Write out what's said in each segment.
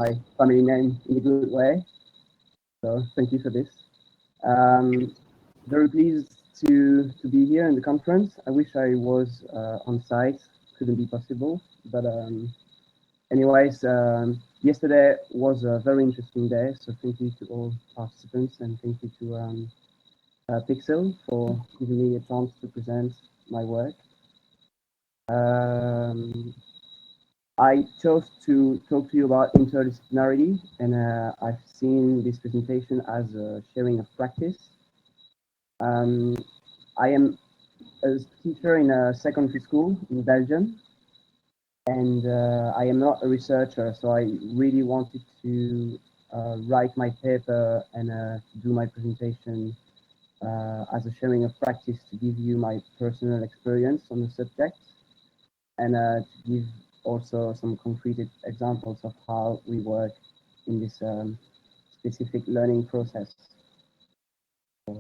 my family name in a good way. So thank you for this. Very pleased to be here in the conference. I wish I was on site. Couldn't be possible. But anyways, yesterday was a very interesting day. So thank you to all participants and thank you to Pixel for giving me a chance to present my work. I chose to talk to you about interdisciplinarity, and I've seen this presentation as a sharing of practice. I am a teacher in a secondary school in Belgium, and I am not a researcher, so I really wanted to write my paper and do my presentation as a sharing of practice to give you my personal experience on the subject, and to give also some concrete examples of how we work in this specific learning process. So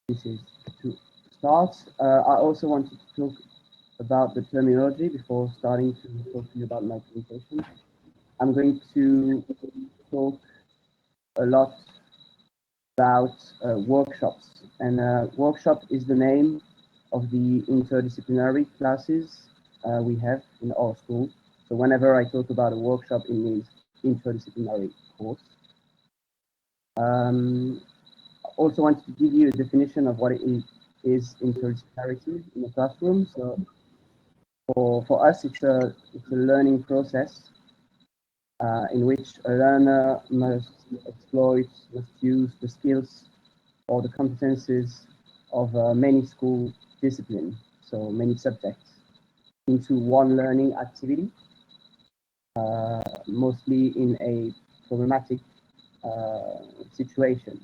this is to start. I also wanted to talk about the terminology before starting to talk to you about my presentation. I'm going to talk a lot about workshops, and workshop is the name of the interdisciplinary classes we have in our school. So whenever I talk about a workshop, it means interdisciplinary course. Also wanted to give you a definition of what it is interdisciplinarity in the classroom. So for us, it's a learning process in which a learner must exploit, must use the skills or the competences of many school disciplines, so many subjects, into one learning activity, mostly in a problematic situation.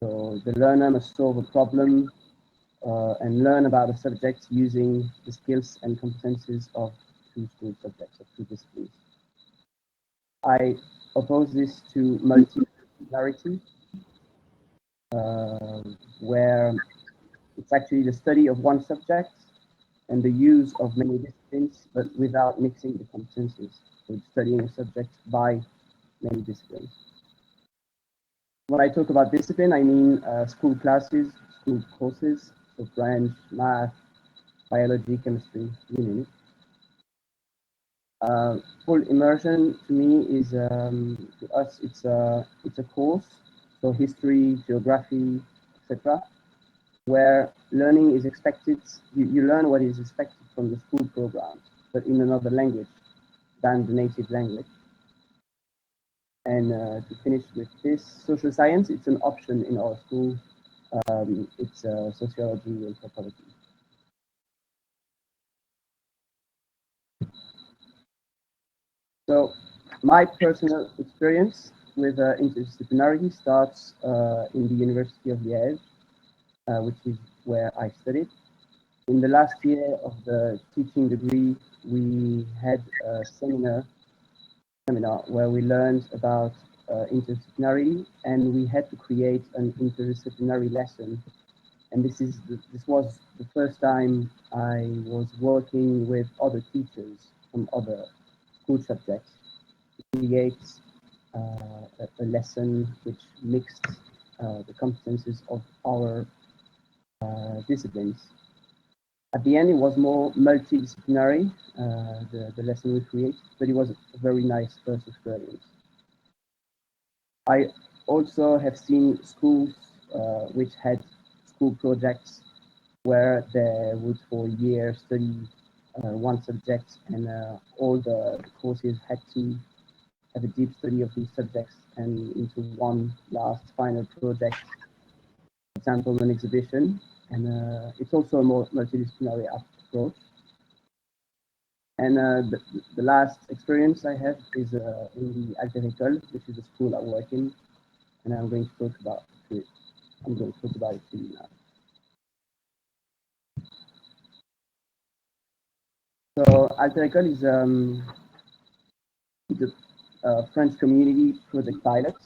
So the learner must solve a problem and learn about a subject using the skills and competences of two school subjects, of two disciplines. I oppose this to multidisciplinarity, where it's actually the study of one subject and the use of many disciplines, but without mixing the competences. So studying a subject by many disciplines. When I talk about discipline, I mean school classes, school courses, so French, math, biology, chemistry, you name it. Full immersion to me is to us it's a course, so history, geography, etc., where learning is expected. You learn what is expected from the school program, but in another language than the native language. And to finish with this, social science, it's an option in our school. It's sociology and anthropology. So my personal experience with interdisciplinarity starts in the University of Liège, which is where I studied. In the last year of the teaching degree, we had a seminar where we learned about interdisciplinarity, and we had to create an interdisciplinary lesson. And this was the first time I was working with other teachers from other school subjects to create a lesson which mixed the competences of our disciplines. At the end, it was more multidisciplinary, the lesson we created, but it was a very nice first experience. I also have seen schools which had school projects where they would for a year study one subject, and all the courses had to have a deep study of these subjects and into one last final project, for example, an exhibition. And it's also a more multidisciplinary approach. And the last experience I have is in the Interdisciplinary, which is the school I work in, and I'm going to talk about it. I'm going to talk about it to you now. So Interdisciplinary is a French community project pilot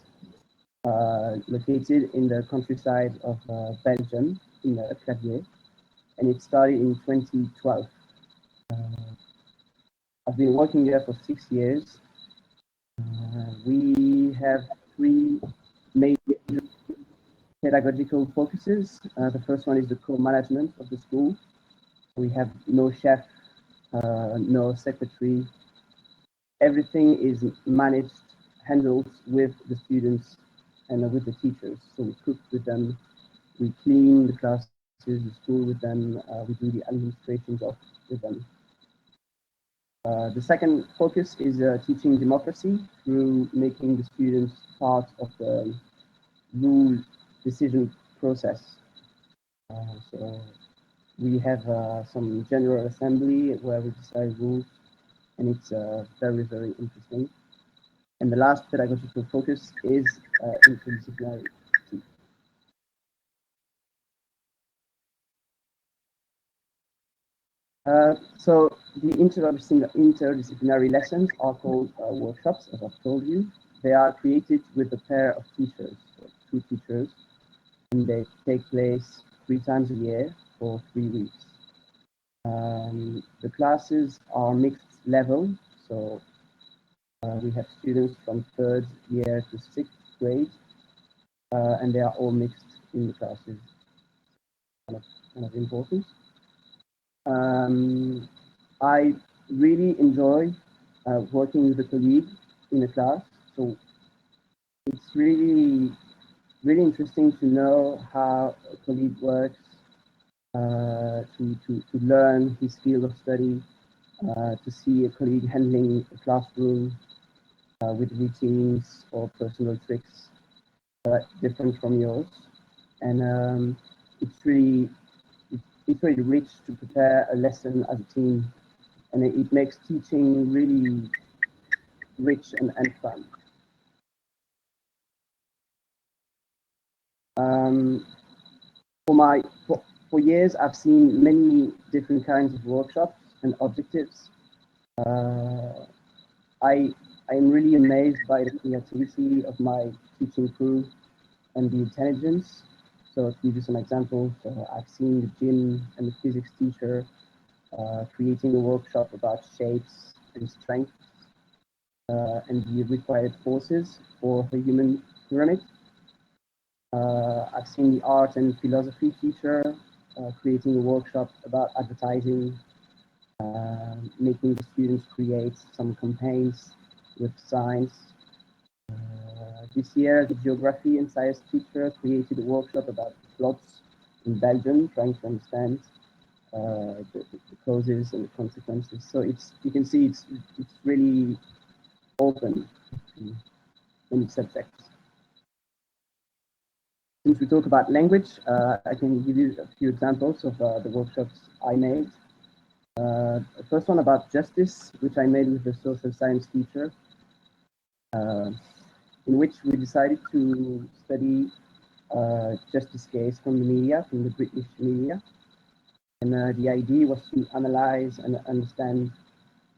located in the countryside of Belgium, in Clavier, and it started in 2012. I've been working there for 6 years. We have three major pedagogical focuses. The first one is the co-management of the school. We have no chef, no secretary. Everything is managed, handled with the students and with the teachers. So we cook with them, we clean the classes, the school with them, we do the administration job with them. The second focus is teaching democracy through making the students part of the rule decision process. So we have some general assembly where we decide rules, and it's very, very interesting. And the last pedagogical focus is interdisciplinarity. So the interdisciplinary lessons are called workshops, as I've told you. They are created with a pair of teachers, so 2 teachers, and they take place 3 times a year for 3 weeks. The classes are mixed level, so we have students from 3rd year to 6th grade, and they are all mixed in the classes. Kind of important. I really enjoy working with a colleague in a class. So it's really, really interesting to know how a colleague works, to learn his field of study, to see a colleague handling a classroom with routines or personal tricks different from yours. And it's really, it's really rich to prepare a lesson as a team, and it makes teaching really rich and fun. Um, for years, I've seen many different kinds of workshops and objectives. Uh, I am really amazed by the creativity of my teaching crew and the intelligence. So to give you some examples, I've seen the gym and the physics teacher creating a workshop about shapes and strength and the required forces for the human pyramid. I've seen the art and philosophy teacher creating a workshop about advertising, making the students create some campaigns with signs. This year, the geography and science teacher created a workshop about floods in Belgium, trying to understand the causes and the consequences. So you can see it's really open to many subjects. Since we talk about language, I can give you a few examples of the workshops I made. The first one about justice, which I made with the social science teacher, in which we decided to study justice case from the media, from the British media. And the idea was to analyze and understand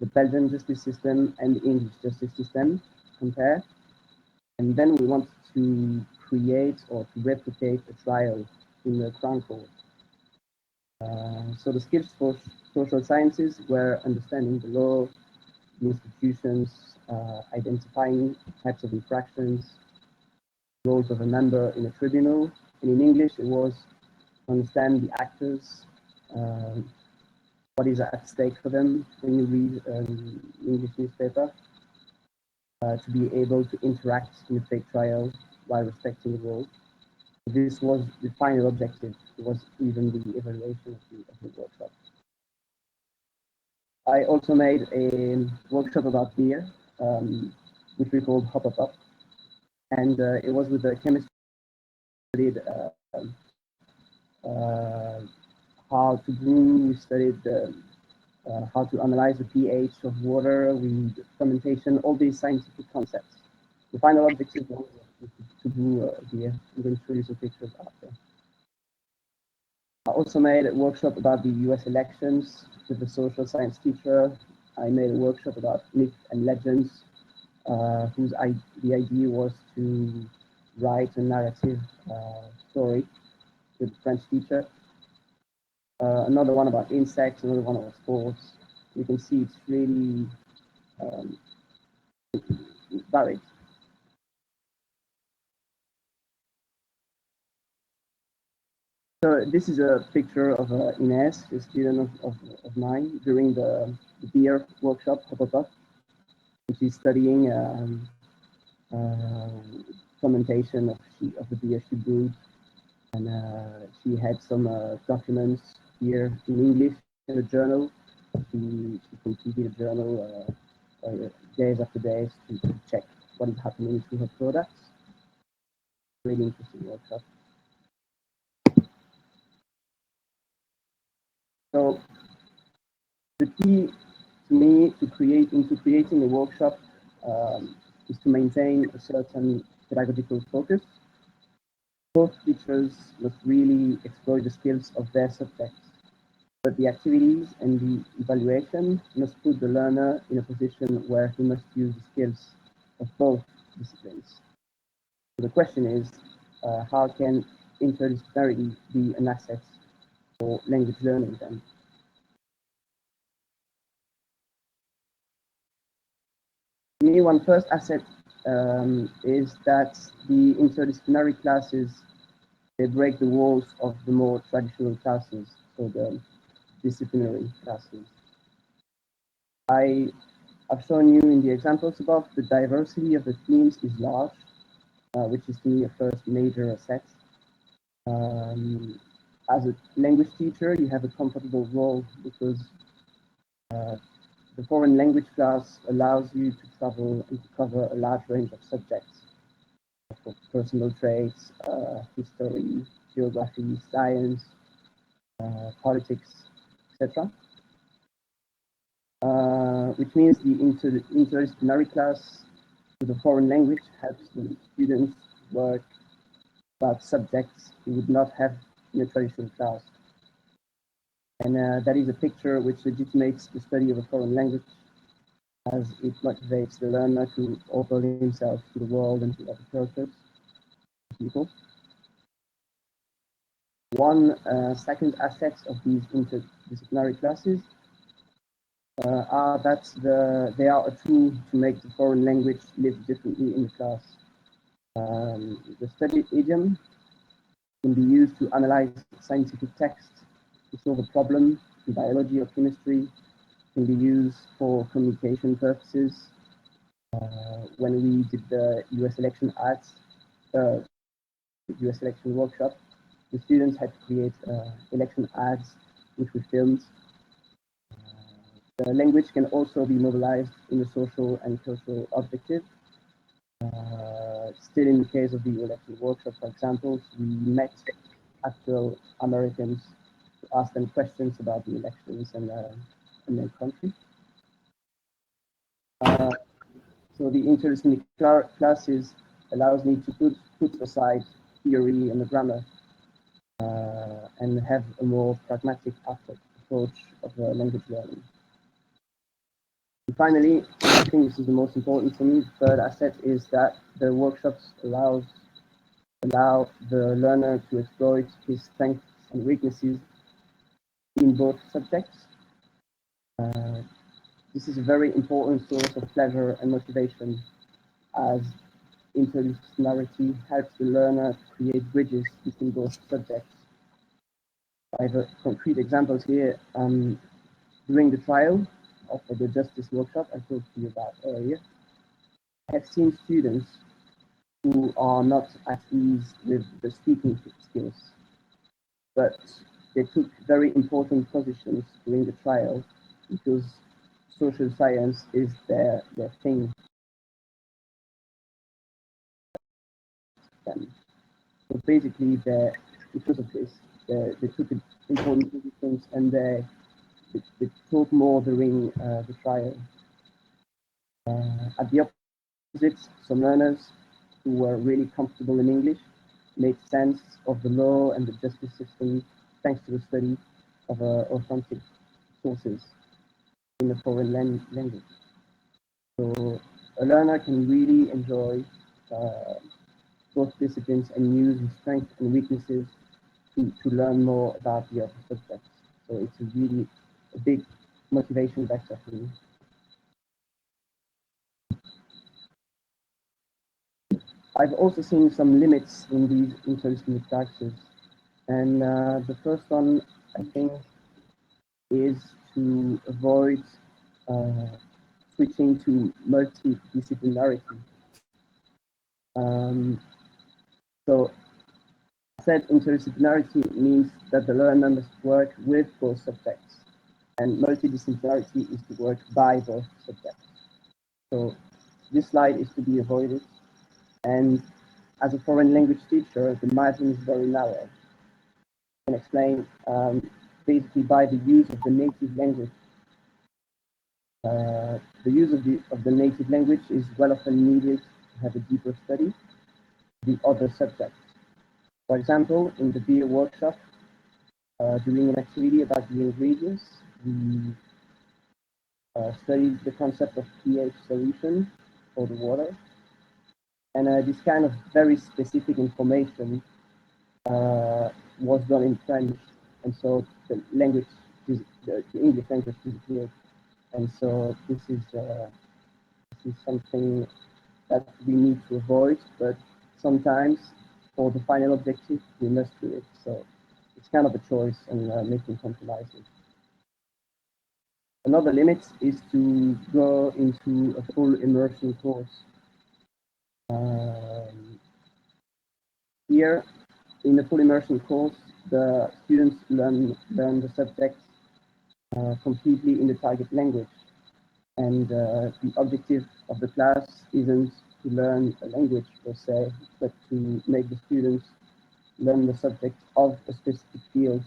the Belgian justice system and the English justice system, compare. And then we wanted to create or to replicate a trial in the Crown Court. So the skills for social sciences were understanding the law, the institutions, identifying types of infractions, roles of a member in a tribunal. And in English, it was to understand the actors, what is at stake for them when you read an English newspaper, to be able to interact in a fake trial while respecting the rules. This was the final objective. It was even the evaluation of the workshop. I also made a workshop about beer, which we called Hop Up Up, and it was with the chemistry studied how to brew. We studied how to analyze the pH of water, fermentation, all these scientific concepts. The final objective was to brew beer. I'm going to show you some pictures after. I also made a workshop about the US elections with the social science teacher. I made a workshop about myth and legends, the idea was to write a narrative story with the French teacher. Another one about insects, another one about sports. You can see it's really um, varied. So this is a picture of Ines, a student of mine, during the beer workshop, Hotopop, and she's studying fermentation of the beer she brewed, and she had some documents here in English in a journal. She completed a journal days after days to check what is happening to her products. Really interesting workshop. So the key to me into creating a workshop is to maintain a certain pedagogical focus. Both teachers must really exploit the skills of their subjects, but the activities and the evaluation must put the learner in a position where he must use the skills of both disciplines. So the question is, how can interdisciplinarity be an asset for language learning then? To me, one first asset is that the interdisciplinary classes, they break the walls of the more traditional classes, so the disciplinary classes. I've shown you in the examples above, the diversity of the themes is large, which is to me a first major asset. As a language teacher, you have a comfortable role because the foreign language class allows you to travel and to cover a large range of subjects, personal traits, history, geography, science, politics, etc. Which means the interdisciplinary class with a foreign language helps the students work about subjects you would not have in a traditional class. And that is a picture which legitimates the study of a foreign language, as it motivates the learner to open himself to the world and to other cultures, people. One second asset of these interdisciplinary classes are that they are a tool to make the foreign language live differently in the class. The studied idiom can be used to analyze scientific texts, to solve a problem in biology or chemistry, can be used for communication purposes. When we did the US election ads, US election workshop, the students had to create election ads which we filmed. The language can also be mobilized in a social and cultural objective. Still in the case of the election workshop, for example, we met actual Americans to ask them questions about the elections and their country. So the interdisciplinary classes allows me to put aside theory and the grammar and have a more pragmatic approach of language learning. And finally, I think this is the most important for me, the third asset is that the workshops allow the learner to exploit his strengths and weaknesses in both subjects. This is a very important source of pleasure and motivation, as interdisciplinarity helps the learner to create bridges between both subjects. I have concrete examples here. During the trial of the justice workshop I talked to you about earlier, I have seen students who are not at ease with the speaking skills, but they took very important positions during the trial because social science is their thing. So basically, because of this, they took important positions and they talk more during the trial. At the opposite, some learners who were really comfortable in English made sense of the law and the justice system thanks to the study of authentic sources in the foreign language. So a learner can really enjoy both disciplines and use his strengths and weaknesses to learn more about the other subjects. So it's a really a big motivation vector for me. I've also seen some limits in these interdisciplinary practices. And the first one, I think, is to avoid uh, switching to multidisciplinarity. So, said interdisciplinarity means that the learner must work with both subjects, and multidisciplinarity is to work by both subjects. So, this slide is to be avoided. And as a foreign language teacher, the margin is very narrow. I can explain basically by the use of the native language. The use of the native language is well often needed to have a deeper study of the other subjects. For example, in the beer workshop, during an activity about the ingredients, we studied the concept of pH solution for the water. And this kind of very specific information was done in French, and so the language, the English language disappeared. And so this is something that we need to avoid, but sometimes for the final objective, we must do it. So it's kind of a choice and making compromises. Another limit is to go into a full immersion course. Here, in the full immersion course, the students learn the subject completely in the target language. And the objective of the class isn't to learn a language per se, but to make the students learn the subject of a specific field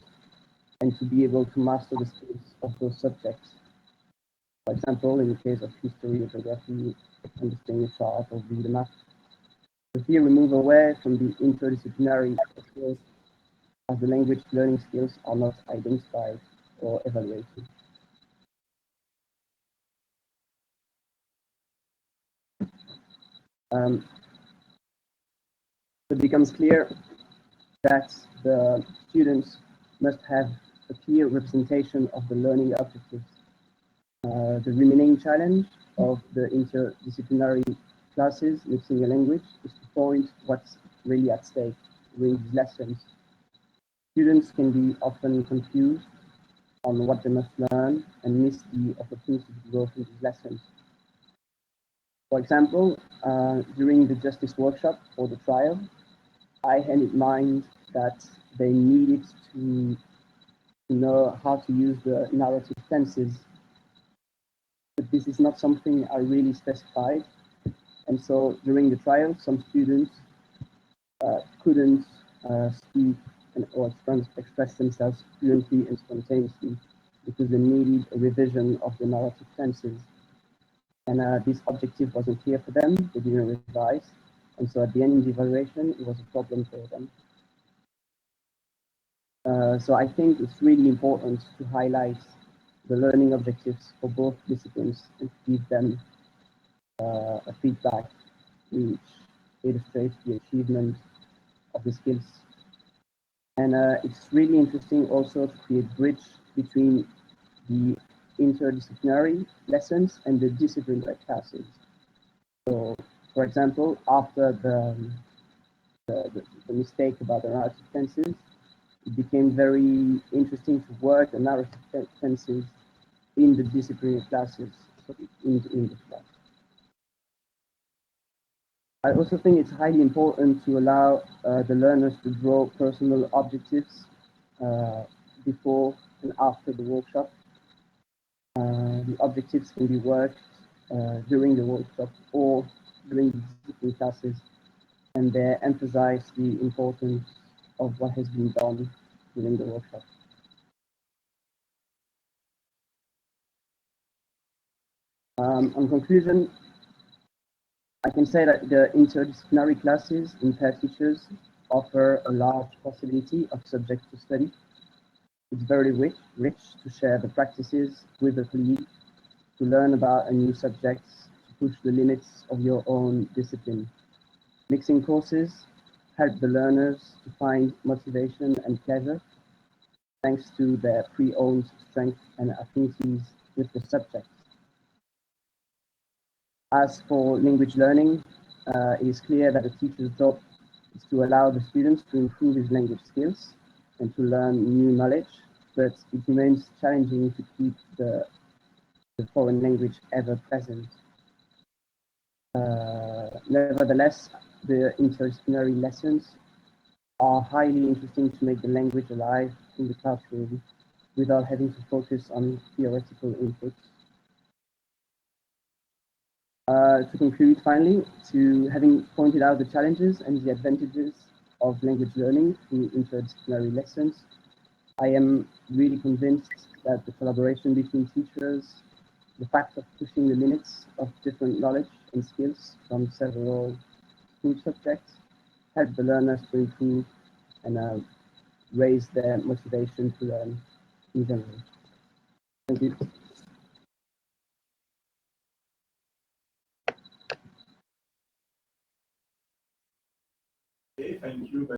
and to be able to master the skills of those subjects. For example, in the case of history or geography, understanding a chart or read a map. So here we move away from the interdisciplinary skills as the language learning skills are not identified or evaluated. It becomes clear that the students must have a clear representation of the learning objectives. The remaining challenge of the interdisciplinary classes mixing a language is to point what's really at stake during these lessons. Students can be often confused on what they must learn and miss the opportunity to grow through these lessons. For example, during the justice workshop for the trial, I had in mind that they needed to know how to use the narrative tenses, but this is not something I really specified. And so during the trial, some students couldn't speak or express themselves fluently and spontaneously because they needed a revision of the narrative tenses. And this objective wasn't clear for them, they didn't revise. And so at the end of the evaluation, it was a problem for them. So I think it's really important to highlight the learning objectives for both disciplines and give them a feedback which illustrates the achievement of the skills. And it's really interesting also to create bridge between the interdisciplinary lessons and the disciplinary classes. So, for example, after the mistake about the narrative tenses, it became very interesting to work the narrative tenses in the disciplinary classes, so in the English class. I also think it's highly important to allow the learners to draw personal objectives before and after the workshop. The objectives can be worked during the workshop or during the discipline classes, and they emphasize the importance of what has been done during the workshop. On conclusion, I can say that the interdisciplinary classes in pair teachers offer a large possibility of subjects to study. It's very rich to share the practices with a colleague, to learn about a new subject, to push the limits of your own discipline. Mixing courses help the learners to find motivation and pleasure thanks to their pre-owned strengths and affinities with the subject. As for language learning, it is clear that the teacher's job is to allow the students to improve his language skills and to learn new knowledge, but it remains challenging to keep the foreign language ever present. Nevertheless, the interdisciplinary lessons are highly interesting to make the language alive in the classroom without having to focus on theoretical inputs. To conclude, finally, to having pointed out the challenges and the advantages of language learning through interdisciplinary lessons, I am really convinced that the collaboration between teachers, the fact of pushing the limits of different knowledge and skills from several school subjects help the learners to improve and raise their motivation to learn in general. Thank you. Okay, thank you.